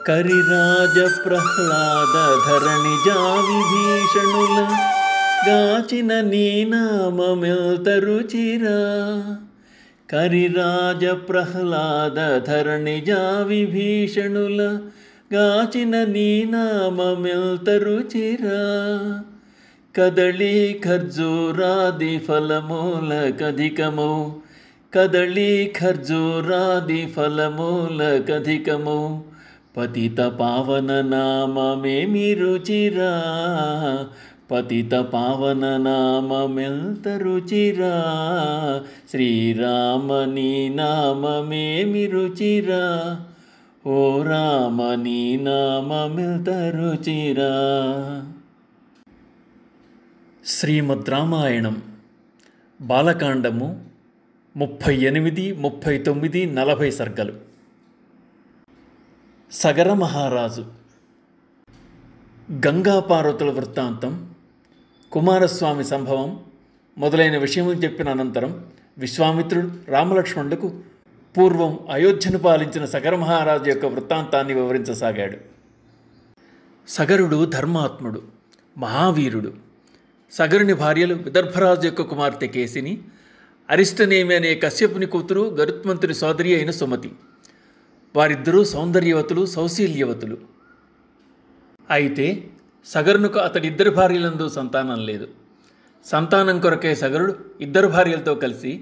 కరిరాజ ప్రహ్లాద ధరణిజా విభీషణుల గాచిన నీ నామమెల్త రుచిరా. కరిరాజ ప్రహ్లాద ధరణిజా విభీషణుల గాచిన నీ నామమెల్త రుచిరా. కదళీ ఖర్జూరాది ఫలమూలకధికమౌ కదళీ ఖర్జూరాది ఫలమూలకధికమౌ పతిత పావన నామమేమి రుచిరా. పతిత పావన నామమెల్త రుచిరా. శ్రీరామ నీ నామమేమి రుచిరా. ఓ రామ నీ నామమెల్త రుచిరా. శ్రీమద్ రామాయణం బాలకాండము 38, 39, 40 సర్గలు. సగర మహారాజు. గంగాపార్వతుల వృత్తాంతం, కుమారస్వామి సంభవం మొదలైన విషయములు చెప్పిన అనంతరం విశ్వామిత్రుడు రామలక్ష్మణులకు పూర్వం అయోధ్యను పాలించిన సగర మహారాజు యొక్క వృత్తాంతాన్ని వివరించసాగాడు. సగరుడు ధర్మాత్ముడు, మహావీరుడు. సగరుని భార్యలు విదర్భరాజు యొక్క కుమార్తె కేసిని, అరిష్టనేమి అనే కశ్యపుని కూతురు గరుత్మంతుని సోదరి అయిన సుమతి. వారిద్దరూ సౌందర్యవతులు, సౌశీల్యవతులు. అయితే సగరునికి అతడిద్దరు భార్యలందు సంతానం లేదు. సంతానం కొరకే సగరుడు ఇద్దరు భార్యలతో కలిసి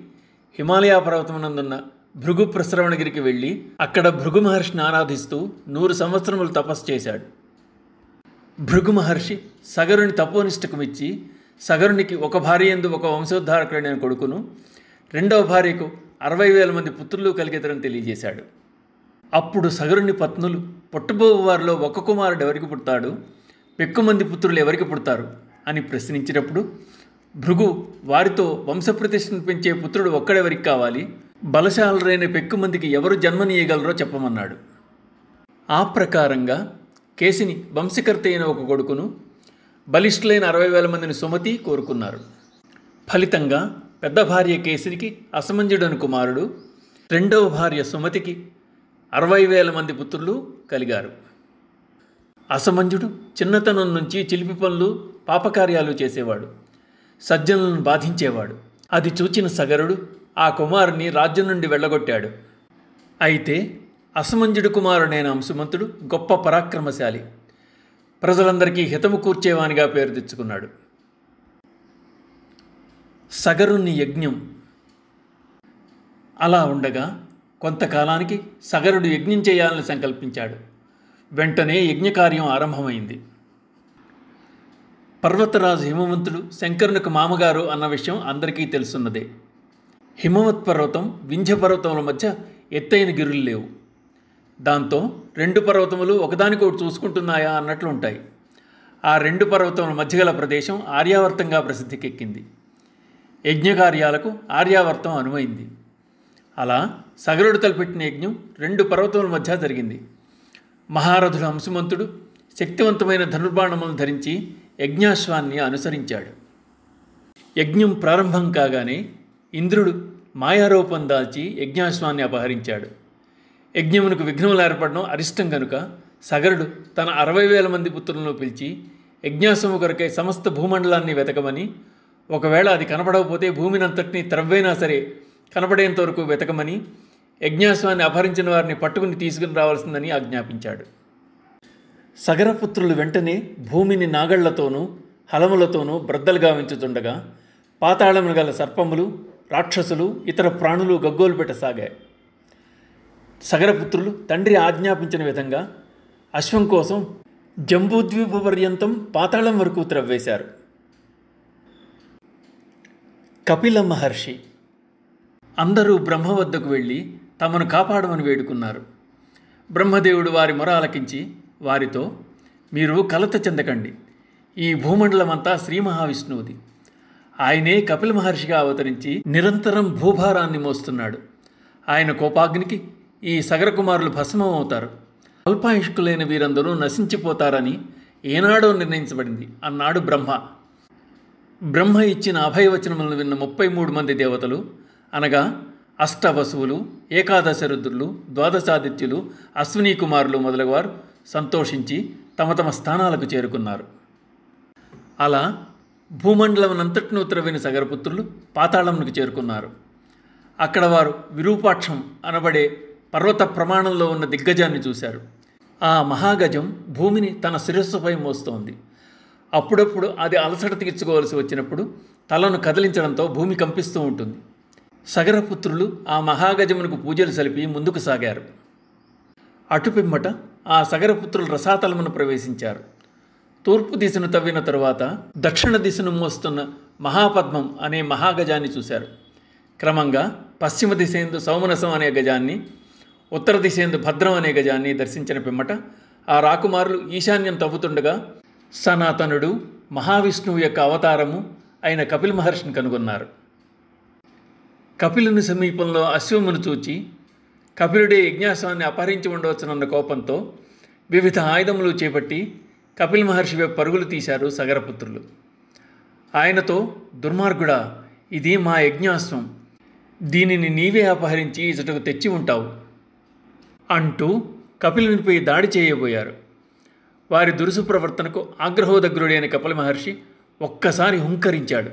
హిమాలయ పర్వతమునందున్న భృగు ప్రస్రవణగిరికి వెళ్ళి అక్కడ భృగు మహర్షిని ఆరాధిస్తూ 100 సంవత్సరములు తపస్సు చేశాడు. భృగు మహర్షి సగరుని తపోనిష్టకు మెచ్చి సగరునికి ఒక భార్య యందు ఒక వంశోద్ధారకుడైన కొడుకును, రెండవ భార్యకు 60,000 మంది పుత్రులు కలిగేతరని తెలియజేశాడు. అప్పుడు సగరుని పత్నులు పుట్టబోవు వారిలో ఒక కుమారుడు ఎవరికి పుడతాడు, పెక్కుమంది పుత్రులు ఎవరికి పుడతారు అని ప్రశ్నించినప్పుడు భృగు వారితో వంశప్రతిష్టను పెంచే పుత్రుడు ఒక్కడెవరికి కావాలి, బలశాలురైన పెక్కుమందికి ఎవరు జన్మనీయగలరో చెప్పమన్నాడు. ఆ ప్రకారంగా కేసిని వంశకర్త అయిన ఒక కొడుకును, బలిష్ఠులైన 60,000 మందిని సుమతి కోరుకున్నారు. ఫలితంగా పెద్ద భార్య కేసినికి అసమంజుడను కుమారుడు, రెండవ భార్య సుమతికి 60,000 మంది పుత్రులు కలిగారు. అసమంజుడు చిన్నతనం నుంచి చిలిపి పనులు, పాపకార్యాలు చేసేవాడు, సజ్జనులను బాధించేవాడు. అది చూచిన సగరుడు ఆ కుమారుని రాజ్యం నుండి వెళ్ళగొట్టాడు. అయితే అసమంజుడు కుమారుడైన అంశుమంతుడు గొప్ప పరాక్రమశాలి, ప్రజలందరికీ హితము కూర్చేవానిగా పేరు తెచ్చుకున్నాడు. సగరుని యజ్ఞం. అలా ఉండగా కొంతకాలానికి సగరుడు యజ్ఞం చేయాలని సంకల్పించాడు. వెంటనే యజ్ఞకార్యం ఆరంభమైంది. పర్వతరాజు హిమవంతుడు శంకరునికి మామగారు అన్న విషయం అందరికీ తెలుసున్నదే. హిమవత్ పర్వతం, వింధ్య పర్వతముల మధ్య ఎత్తైన గిరులు లేవు. దాంతో 2 పర్వతములు ఒకదానికొకటి చూసుకుంటున్నాయా అన్నట్లు ఉంటాయి. ఆ 2 పర్వతముల మధ్య గల ప్రదేశం ఆర్యావర్తంగా ప్రసిద్ధికెక్కింది. యజ్ఞకార్యాలకు ఆర్యావర్తం అనువైంది. అలా సగరుడు తలపెట్టిన యజ్ఞం 2 పర్వతముల మధ్య జరిగింది. మహారథుడు అంశుమంతుడు శక్తివంతమైన ధనుర్బాణములను ధరించి యజ్ఞాశ్వాన్ని అనుసరించాడు. యజ్ఞం ప్రారంభం కాగానే ఇంద్రుడు మాయారూపం దాల్చి యజ్ఞాశ్వాన్ని అపహరించాడు. యజ్ఞమునకు విఘ్నములు ఏర్పడడం అరిష్టం గనుక సగరుడు తన 60,000 మంది పుత్రులను పిలిచి యజ్ఞాశ్వము కొరకై సమస్త భూమండలాన్ని వెతకమని, ఒకవేళ అది కనపడకపోతే భూమినంతటినీ త్రవ్వైనా సరే కనపడేంత వరకు వెతకమని, యజ్ఞాశ్వాన్ని అపహరించిన వారిని పట్టుకుని తీసుకుని రావాల్సిందని ఆజ్ఞాపించాడు. సగరపుత్రులు వెంటనే భూమిని నాగళ్లతోనూ హలములతోనూ బ్రద్దలు గావించుతుండగా పాతాళములు గల సర్పములు, రాక్షసులు, ఇతర ప్రాణులు గగ్గోలు పెట్టసాగాయి. సగరపుత్రులు తండ్రి ఆజ్ఞాపించిన విధంగా అశ్వం కోసం జంబూద్వీప పర్యంతం పాతాళం వరకు త్రవ్వేశారు. కపిల మహర్షి. అందరూ బ్రహ్మ వద్దకు వెళ్ళి తమను కాపాడమని వేడుకున్నారు. బ్రహ్మదేవుడు వారి మొర ఆలకించి వారితో, మీరు కలత చెందకండి, ఈ భూమండలమంతా శ్రీ మహావిష్ణువుది. ఆయనే కపిల మహర్షిగా అవతరించి నిరంతరం భూభారాన్ని మోస్తున్నాడు. ఆయన కోపాగ్నికి ఈ సగర కుమారులు భస్మం అవుతారు. అల్పాయుష్కులైన వీరందరూ నశించిపోతారని ఏనాడో నిర్ణయించబడింది అన్నాడు బ్రహ్మ. బ్రహ్మ ఇచ్చిన అభయవచనములను విన్న 33 మంది దేవతలు, అనగా అష్టవసువులు, ఏకాదశ రుద్రులు, ద్వాదశాదిత్యులు, అశ్వినీ కుమారులు మొదలగువారు సంతోషించి తమ తమ స్థానాలకు చేరుకున్నారు. అలా భూమండలమునంతటినూ త్రవ్విన సగరపుత్రులు పాతాళమునకు చేరుకున్నారు. అక్కడ వారు విరూపాక్షం అనబడే పర్వత ప్రమాణంలో ఉన్న దిగ్గజాన్ని చూశారు. ఆ మహాగజం భూమిని తన శిరస్సుపై మోస్తోంది. అప్పుడప్పుడు అది అలసట తీర్చుకోవలసి వచ్చినప్పుడు తలను కదిలించడంతో భూమి కంపిస్తూ ఉంటుంది. సగరపుత్రులు ఆ మహాగజమునకు పూజలు సలిపి ముందుకు సాగారు. అటుపిమ్మట ఆ సగరపుత్రులు రసాతలమును ప్రవేశించారు. తూర్పు దిశను తవ్విన తరువాత దక్షిణ దిశను మోస్తున్న మహాపద్మం అనే మహాగజాన్ని చూశారు. క్రమంగా పశ్చిమ దిశేందు సౌమనసం అనే గజాన్ని, ఉత్తర దిశేందు భద్రం అనే గజాన్ని దర్శించిన పిమ్మట ఆ రాకుమారులు ఈశాన్యం తవ్వుతుండగా సనాతనుడు మహావిష్ణువు యొక్క అవతారము అయిన కపిల మహర్షిని కనుగొన్నారు. కపిలుని సమీపంలో అశ్వమును చూచి కపిలుడే యజ్ఞాశ్వాన్ని అపహరించి ఉండవచ్చునన్న కోపంతో వివిధ ఆయుధములు చేపట్టి కపిల మహర్షి వైపు పరుగులు తీశారు సగరపుత్రులు. ఆయనతో, దుర్మార్గుడా, ఇది మా యజ్ఞాశ్వం, దీనిని నీవే అపహరించి ఇచటకు తెచ్చి ఉంటావు అంటూ కపిలునిపై దాడి చేయబోయారు. వారి దురుసు ప్రవర్తనకు ఆగ్రహోదగ్రుడైన కపిల మహర్షి ఒక్కసారి హుంకరించాడు.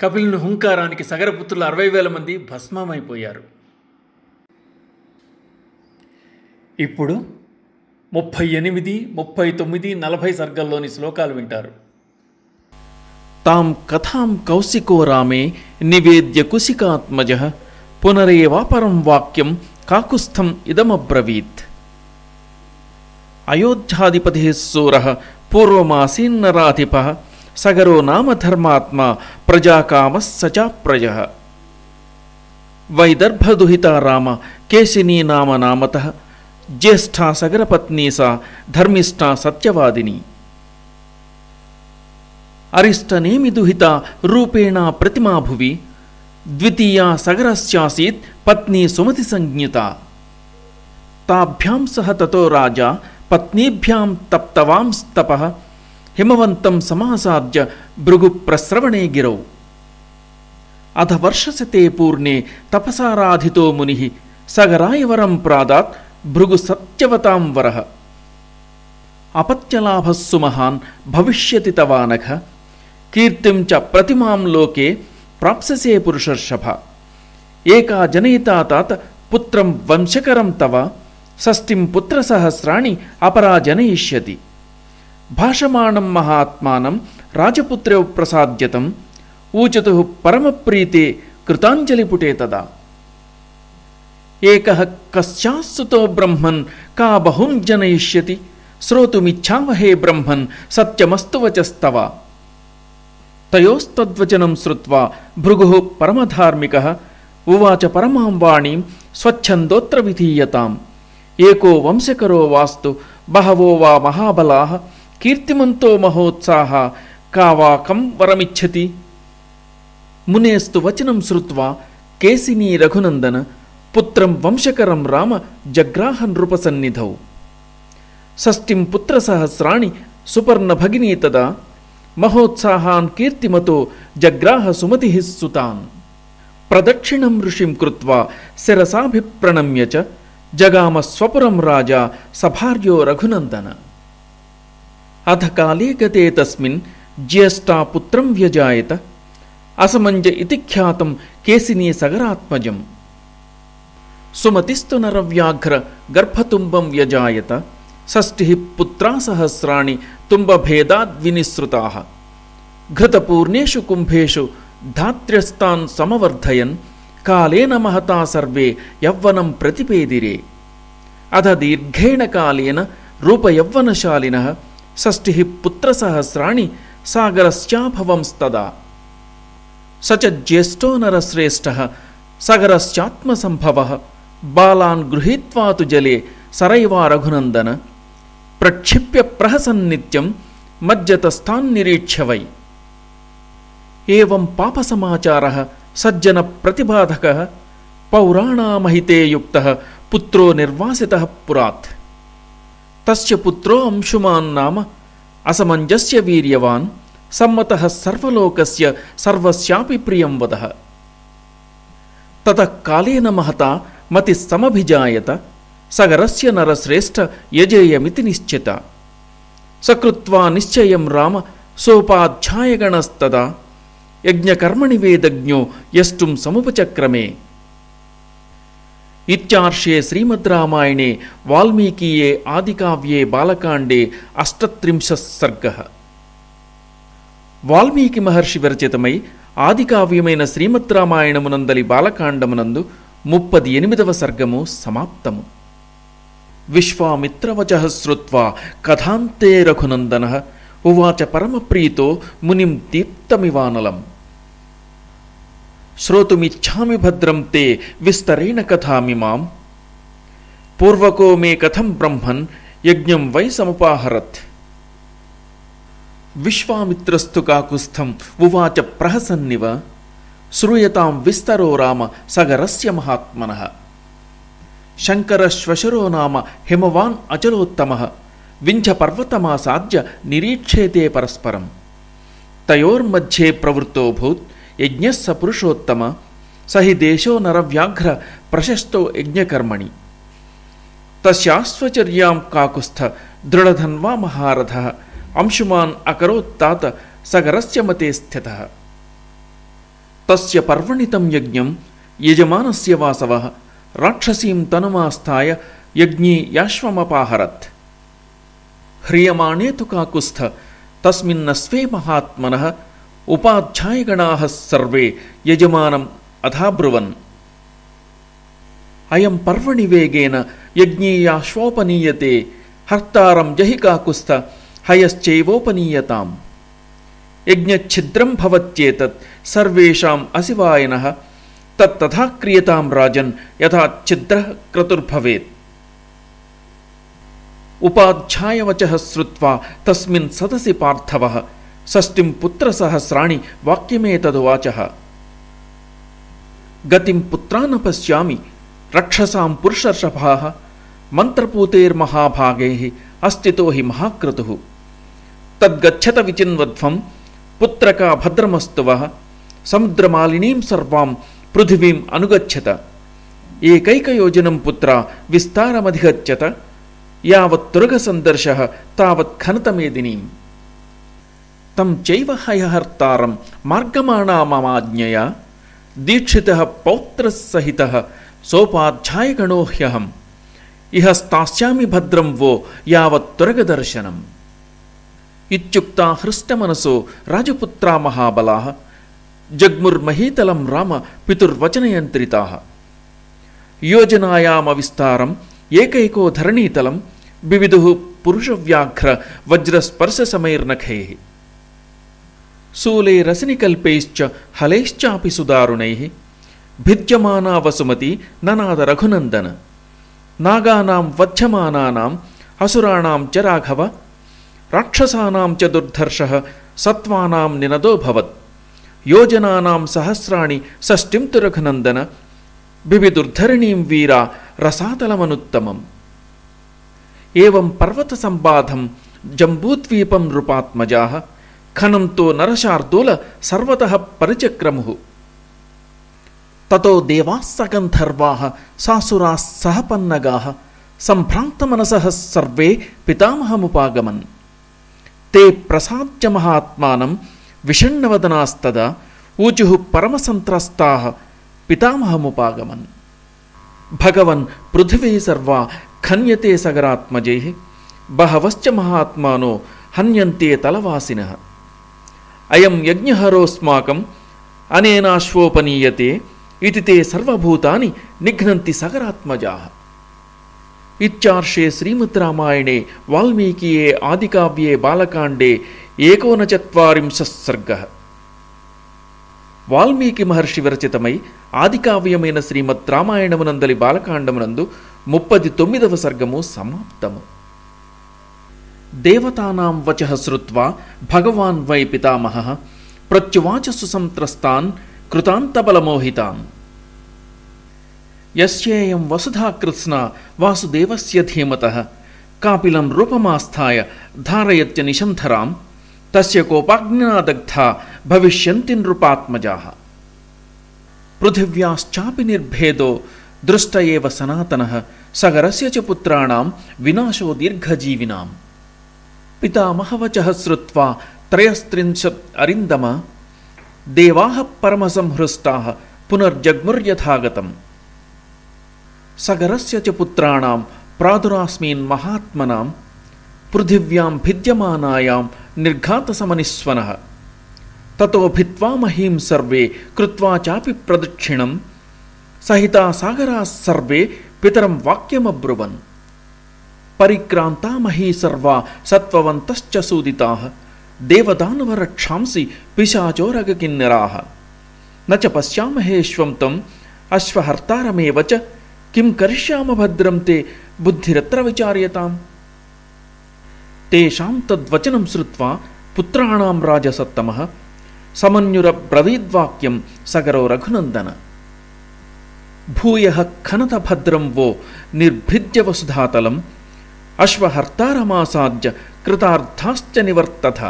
కపిలుని హుంకారానికి సగరపుత్రులు 60,000 మంది భస్మమైపోయారు. ఇప్పుడు 38, 39, 40 సర్గల్లోని శ్లోకాలు వింటారు. తాం కథాం కౌశికో రామే నివేద్య కుశికాత్మజః పునరేవాపరం వాక్యం కాకుస్థం ఇదమబ్రవీత్. అయోధ్యాధిపతిః శూరః పూర్వమాసీన్నరాధిపః సగరో నామ ధర్మాత్మా ప్రజాకామః సచాప్రజః. వైదర్భదుహితా రామ కేశినీ నామ నామతః జ్యేష్ఠా సగరపత్నీ సా ధర్మిష్ఠా సత్యవాదిని. అరిష్టనేమి దుహిత రూపేణ ప్రతిమా భువి ద్వితీయా సగరస్యాసీత్ పత్ని సుమతి సంజ్ఞిత. తాభ్యాం సహ తతో రాజా పత్నీభ్యాం తప్తవాంస్తపః హిమవంతం సమాసాద్య భృగు ప్రస్రవణే గిరౌ. అథ వర్షశతే పూర్ణే తపసారాధితో మునిః సగరాయ వరం ప్రాదాత్ భృగు సత్యవతాం వరః. అపత్యలాభస్సు మహాన్ భవిష్యతి తవానఘ కీర్తిం చ ప్రతిమాం లోకే ప్రాప్స్యసే పురుషర్షభ. ఏకా జనయితా తాత పుత్రం వంశకరం తవ షష్ఠిం పుత్రసహస్రాణి అపరా జనయిష్యతి. భాషమాణం మహాత్మానం రాజపుత్రౌ ప్రసాద్యతం ఊచతుః పరమప్రీతే కృతాంజలిపుటే తదా. ఏకః కశ్చాస్సుతో బ్రహ్మన్ కా బహూన్ జనయిష్యతి శ్రోతుమిచ్ఛామహే బ్రహ్మన్ సత్యమస్తు వచస్తవ. తయోస్తద్వచనం శ్రుత్వా భృగుః పరమధార్మికః ఉవాచ పరమాం వాణీం స్వచ్ఛందోత్ర విధీయతాం. ఏకో వంశకరో వాస్తు బహవో వా మహాబలాః కీర్తిమంతో మహోత్సాహ కావాకం వరమిచ్చతి. మునేస్తు వచనం శ్రుత్వా కేసినీ రఘునందన పుత్రం వంశకరం రామ జగ్రాహ నృపసన్నిధౌ. షష్ఠిం పుత్రసహస్రాణి సుపర్ణ భగినీ తదా మహోత్సాహాన్ కీర్తిమతో జగ్రాహ సుమతిః సుతాన్. ప్రదక్షిణం ఋషిం కృత్వా శిరసాభిప్రణమ్య చ జగామ స్వపురం రాజా సభార్యో రఘునందన. అథ కాలే గతే తస్మిన్ జ్యేష్ఠా పుత్రం వ్యజాయత అసమంజ ఇతి ఖ్యాతం కేసినీ సగరాత్మజం. సుమతిస్తు నరవ్యాఘ్ర గర్భతుంబం వ్యజాయత షష్ఠిః పుత్రా సహస్రాణి తుంబభేదాద్వినిసృతాః. ఘృతపూర్ణేషు కుంభేషు ధాత్ర్యస్తాన్ సమవర్ధయన్ కాలేన మహతా సర్వే యవ్వనం ప్రతిపేదిరే. అథ దీర్ఘేణ కాలేన రూపయవ్వనశాలినః షష్ఠిః పుత్రసహస్రాణి సాగరశ్చాభవంస్తదా. స చ జ్యేష్ఠో నరశ్రేష్ఠః సగరశ్చాత్మసంభవః బాలాన్ గృహీత్వా తు జలే సరైవా రఘునందన. ప్రక్షిప్య ప్రహసన్నిత్యం మజ్జతస్థాన్నిరీక్ష్య వై. ఏవం పాపసమాచారః సజ్జన ప్రతిబాధకః పౌరాణామహితే యుక్తః పుత్రో నిర్వాసితః పురాత్. తస్య పుత్రో అంశుమాన్ నామ అసమంజస్య వీర్యవాన్ సమ్మతః సర్వలోకస్య సర్వస్యాపి ప్రియం వదః. తతః కాలేన మహతా మతిః సమభిజాయత సగరస్య నరశ్రేష్ఠ యజేయమితి నిశ్చిత. సకృత్వా నిశ్చయం రామ సోపాధ్యాయగణస్తదా యజ్ఞకర్మణి వేదజ్ఞో యష్టుం సముపచక్రమే. ఇత్యార్షే శ్రీమద్ రామాయణే వాల్మీకీయే ఆదికావ్యే బాలకాండే 38 సర్గః. వాల్మీకి మహర్షి విరచితమై ఆదికావ్యమైన శ్రీమద్ రామాయణమునందలి బాలకాండమునందు 38వ సర్గము సమాప్తము. విశ్వామిత్రవచః శ్రుత్వా కథాంతే రఘునందనః ఉవాచ పరమప్రీతో మునిం దీప్తమివానలం. శ్రోతుమిచ్ఛామి భద్రం తే విస్తరేణ కథామిమాం. పూర్వకో మే కథం బ్రహ్మన్ యజ్ఞం వై సముపాహరత్. విశ్వామిత్రస్తు కాకుస్థం ఉవాచ ప్రహసన్నివ శ్రూయతాం విస్తరో రామ సగరస్య మహాత్మనః. శంకరశ్వశురో నామ హిమవాన్ అచలోత్తమః వింధ్యపర్వతమాసాద్య నిరీక్షేతే పరస్పరం. తయోర్మధ్యే ప్రవృత్తోభూత్ యజ్ఞః స పురుషోత్తమ సహి దేశో నరవ్యాఘ్ర ప్రశస్తో యజ్ఞకర్మణి. తస్యాశ్వచర్యాం కాకుస్థ దృఢధన్వా మహారథః అంశుమాన్ అకరోత్తాత సగరస్య మతే స్థితః. తస్య పర్వణితం యజ్ఞం యజమానస్య వాసవః రాక్షసీం తనుమాస్థాయ యజ్ఞీ యాశ్వమపాహరత్. హ్రియమాణే తు కాకుస్థ తస్మిన్నస్వే మహాత్మనః ఉపాధ్యాయగణాః సర్వే యజమానం అథాబ్రువన్. అయం పర్వణి వేగేన యజ్ఞీయాశ్వోపనీయతే హర్తారం జహి కాకుస్థ హయశ్చైవోపనీయతాం. యజ్ఞఛిద్రం భవత్యేతత్ సర్వేషాం అసివాయనః తత్తథా క్రియతాం రాజన్ యథా ఛిద్రః క్రతుర్భవేత్. ఉపాధ్యాయవచః శ్రుత్వా తస్మిన్ సదసి పార్థవః షష్ఠిం పుత్రసహస్రాణి వాక్యమేతదువాచః. గతిం పుత్రాన్ పశ్యామి రక్షసాం పురుషర్షభాః మంత్రపూతైర్మహాభాగైః అస్థితో హి మహాక్రతుః. తద్గచ్చత విచిన్వధ్వం పుత్రకా భద్రమస్తు వః సముద్రమాలినీం సర్వాం పృథివీం అనుగచ్చత. ఏకైకయోజనం పుత్ర విస్తారమధిగచ్చత యావత్తురగసందర్శః తావత్ ఖనతమేదినీం. తం చైవ హయహర్తారం మార్గమాణా మమాజ్ఞయా దీక్షితః పౌత్రసహితః సోపాధ్యాయగణో హ్యహం ఇహ స్థాస్యామి భద్రం वो యావత్తురగదర్శనం. ఇత్యుక్తా హృష్టమనసో రాజపుత్రా మహాబలాః జగ్ముర్మహీతలం రామ పితుర్వచనయంత్రితాః. యోజనాయామ విస్తారం ఏకైకో ధరణీతలం వివిదుః పురుషవ్యాఘ్ర వజ్రస్పర్శసమైర్నఖైః. శూలైరసనికల్పైశ్చ హలైశ్చాపి సుదారుణైః భిద్యమానా వసుమతి ననాద రఘునందన. నాగానాం వధ్యమానానాం అసురాణాం చ రాఘవ రాక్షసానాం చ దుర్ధర్షః సత్వానాం నినదోభవత్. యోజనానాం సహస్రాణి షష్ఠిం తు రఘునందన బిబిదుర్ధరణీం వీరా రసాతలమనుత్తమం. ఏవం పర్వత సంబాధం జంబూద్వీపం నృపాత్మజాః ఖనం తో నరశార్దూల సర్వతః పరిచక్రముః. తతో దేవాః సగంధర్వాః సాసురాः సహపన్నగాః సంభ్రాంతమనసః సర్వే పితామహముపాగమన్. తే ప్రసాద్య మహాత్మానం విషణ్ణవదనాస్తదా ఊచుః పరమసంత్రస్తాః పితామహముపాగమన్. భగవన్ పృథివీ సర్వా ఖన్యతే సగరాత్మజైః బహవశ్చ మహాత్మానో హన్యంతే తలవాసినః. అయం యజ్ఞహరోస్మాకం అనేనాశ్వోపనీయతే ఇతి తే సర్వభూతాని నిఘ్నంతి సగరాత్మజాః. ఇత్యార్షే శ్రీమద్ రామాయణే వాల్మీకియే ఆదికావ్యే బాలకాండే 39 సర్గః. వాల్మీకి మహర్షి విరచితమై ఆదికావ్యమైన శ్రీమద్ రామాయణమునందలి బాలకాండమునందు 39వ సర్గము సమాప్తము. దేవతానాం వచః శ్రుత్వా భగవాన్ వై పితామహః ప్రత్యువాచ సుసంత్రస్తాన్ కృతాంతబలమోహితాన్. యస్యేయం వసుధా కృత్స్నా వాసుదేవస్య ధీమతః కాపిలం రూపమాస్థాయ ధారయత్య నిశంధరాం తస్య కోపాగ్నినా దగ్ధా భవిష్యంతి నృపాత్మజాః. పృథివ్యాశ్చాపి నిర్భేదో దృష్ట ఏవ సనాతనః సగరస్య చ పుత్రాణాం వినాశో దీర్ఘజీవినాం. పితామహవచః శ్రుత్వా త్రయస్త్రింశత్ అరిందమ దేవాః పరమసంహృష్టాః పునర్జగ్ముర్యథాగతం. సగరస్య చ పుత్రాణాం ప్రాదురాస్మిన్ మహాత్మనాం పృథివ్యాం భిద్యమానాయాం నిర్ఘాతసమనిస్వనః. తతో భిత్వా మహీం సర్వే కృత్వా చాపి ప్రదక్షిణం సహితా సాగరాः సర్వే పితరం వాక్యమబ్రువన్. పరిక్రాంతా మహీ సర్వా సత్వవంతశ్చ సూదితాః దేవదానవరక్షాంసి పిశాచోరగకిన్నరాః. న చ పశ్యామహేష్వం తం అశ్వహర్తారమేవ చ కిం కరిష్యామ భద్రం తే బుద్ధిరత్ర విచార్యతాం. తేషాం తద్వచనం శ్రుత్వా పుత్రాణాం రాజసత్తమః సమన్యురబ్రవీద్వాక్యం సగరో రఘునందన. భూయః ఖనత భద్రం వో నిర్భిద్య వసుధాతలం అశ్వహర్తారమాసాద్య కృతార్థాశ్చ నివర్తథ.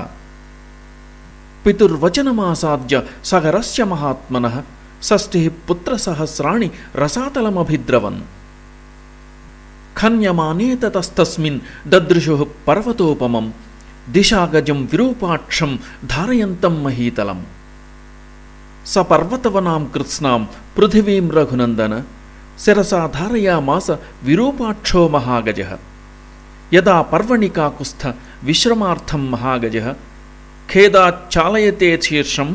పితుర్వచనమాసాద్య సగరస్య మహాత్మనః షష్ఠిః పుత్రసహస్రాణి రసాతలమభిద్రవన్. ఖన్యమానే తతస్తస్మిన్ దదృశుః పర్వతోపమం దిశాగజం విరూపాక్షం ధారయంతం మహీతలం. స పర్వతవనాం కృత్స్నాం పృథివీం రఘునందన శిరసా ధారయామాస విరూపాక్షో మహాగజః. యదా పర్వణి కాకుస్థ విశ్రమార్థం మహాగజః ఖేదాచ్చాలయతే శీర్షం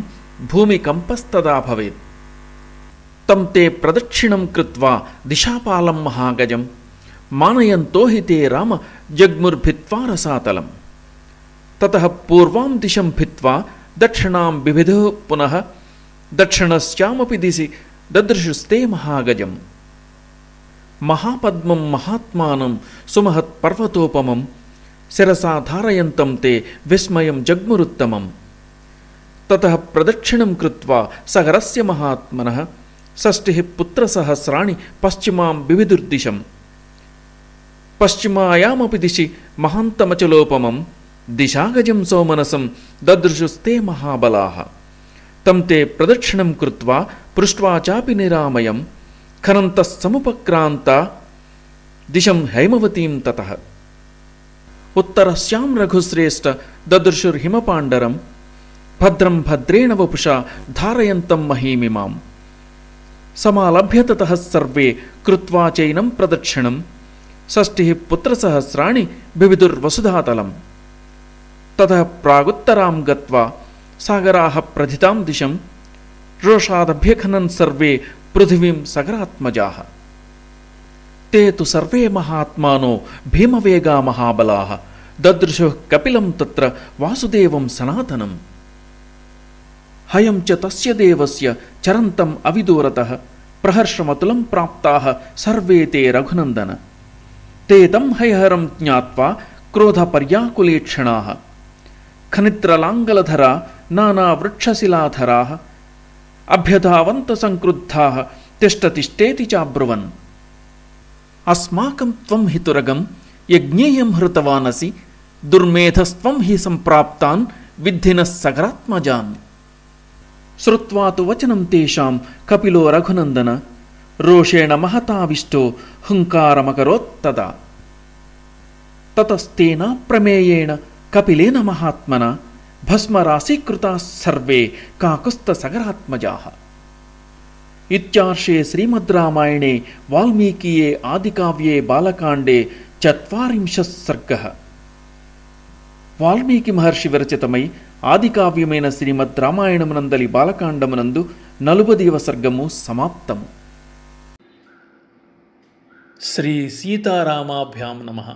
భూమికంపస్తదా భవేత్. తం తే ప్రదక్షిణం కృత్వా దిశాపాలం మహాగజం మానయంతో హి తే రామ జగ్ముర్భిత్వా రసాతలం. తతః పూర్వాం దిశం భిత్వా దక్షిణాం బిభిదుః పునః దక్షిణస్యామపి దిశి దదృశుస్తే మహాగజం. మహాపద్మం మహాత్మానం సుమహత్ పర్వతోపమం శిరసా ధారయంతం తే విస్మయం జగ్మురుత్తమం. తతః ప్రదక్షిణం కృత్వా సగరస్య మహాత్మనః షష్ఠిః పుత్రసహస్రాణి పశ్చిమాం బిభిదుర్దిశం. పశ్చిమాయామపి దిశి మహాంతమచలోపమం దిశాగజం సోమనసం దదృశుస్తే మహాబలాః. తం తే ప్రదక్షిణం కృత్వా పృష్ట్వా చాపి నిరామయం ఖనంతః సముపక్రాంతా దిశం హైమవతీం తతః. ఉత్తరస్యాం రఘుశ్రేష్ఠ దదృశుర్హిమపాండరం భద్రం భద్రేణ వపుషా ధారయంతం మహీమిమాం. సమాలభ్య తతః సర్వే కృత్వా చైనం ప్రదక్షిణం షష్ఠిః పుత్రసహస్రాణి బిభిదుర్వసుధాతలం. తతః ప్రాగుత్తరాం గత్వా సాగరాః ప్రథితాం దిశం రోషాదభ్యఖనన్ సర్వే పృథివీం సగరాత్మజాః. తే తు సర్వే మహాత్మానో భీమవేగా మహాబలాః దదృశుః కపిలం తత్ర వాసుదేవం సనాతనం. హయం చ తస్య దేవస్య చరంతం అవిదూరతః ప్రహర్షమతులం ప్రాప్తాః సర్వే తే రఘునందన. తే తం హయహరం జ్ఞాత్వా క్రోధపర్యాకులేక్షణాః ఖనిత్రలాంగలధరా నానావృక్షశిలాధరాః అభ్యధావంత సంక్రుద్ధాః తిష్టతిష్టేతి చాబ్రువన్. అస్మాకం త్వం హితురగం యజ్ఞేయం హృతవానసి దుర్మేధస్త్వం హి సంప్రాప్తాన్ విద్ధినః సగరాత్మజాన్. శ్రుత్వా తు వచనం తేషాం కపిలో రఘునందన రోషేణ మహతావిష్టో హుంకారమకరోత్తదా. తతస్తేన ప్రమేయేణ కపిలేన మహాత్మన భస్మరాశీకృతాః సర్వే కాకుస్థ సగరాత్మజాః. ఇత్యార్షే శ్రీమద్ రామాయణే వాల్మీకియే ఆదికావ్యే బాలకాండే 40 సర్గః. వాల్మీకి మహర్షి విరచితమై ఆదికావ్యమైన శ్రీమద్ రామాయణమునందలి బాలకాండమునందు 40వ సర్గము సమాప్తము. శ్రీ సీతారామాభ్యాం నమః.